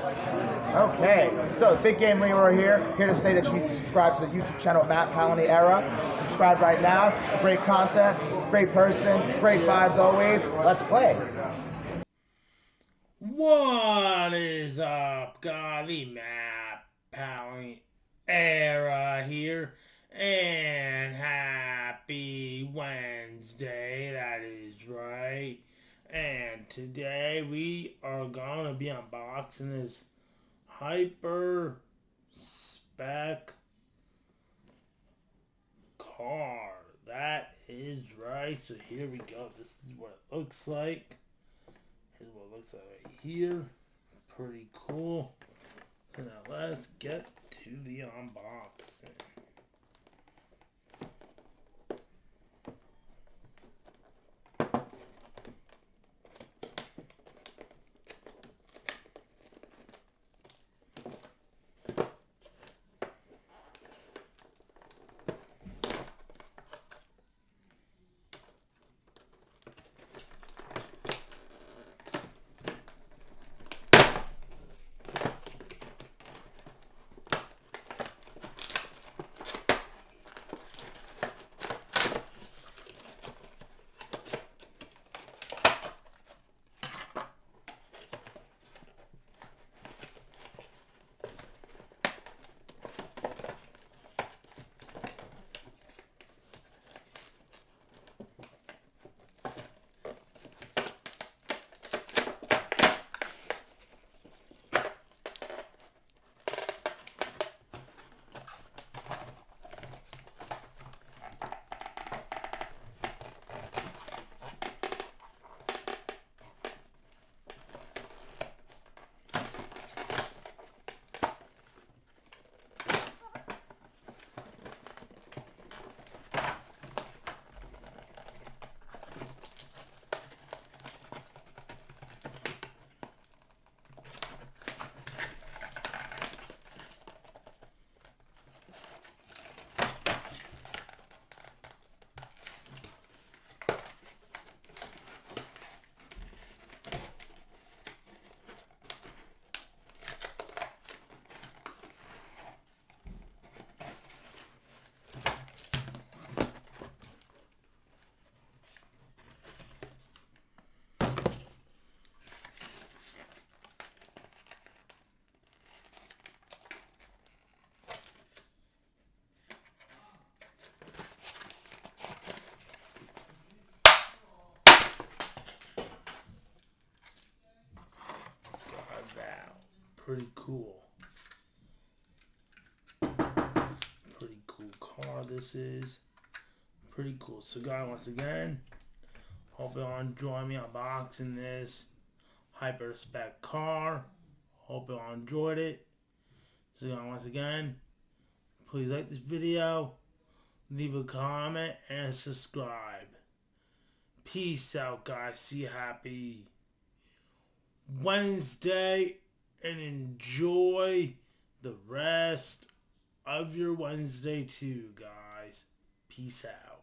Okay, so Big Game Leroy here to say that you need to subscribe to the YouTube channel Matt Palany Era. Subscribe right now. Great content, great person, great vibes always. Let's play. What is up, guys? The Matt Palany Era here, and happy Wednesday, that is right. And today we are going to be unboxing this Hyper-Spec car. That is right. So here we go. This is what it looks like. Here's what it looks like right here. Pretty cool. So now let's get to the unboxing. Pretty cool. Pretty cool car this is. Pretty cool. So guys, once again, hope y'all enjoy me unboxing this Hyper-Spec car. Hope y'all enjoyed it. So guys, once again, please like this video, leave a comment, and subscribe. Peace out, guys. See you happy Wednesday, and enjoy the rest of your Wednesday too, guys. Peace out.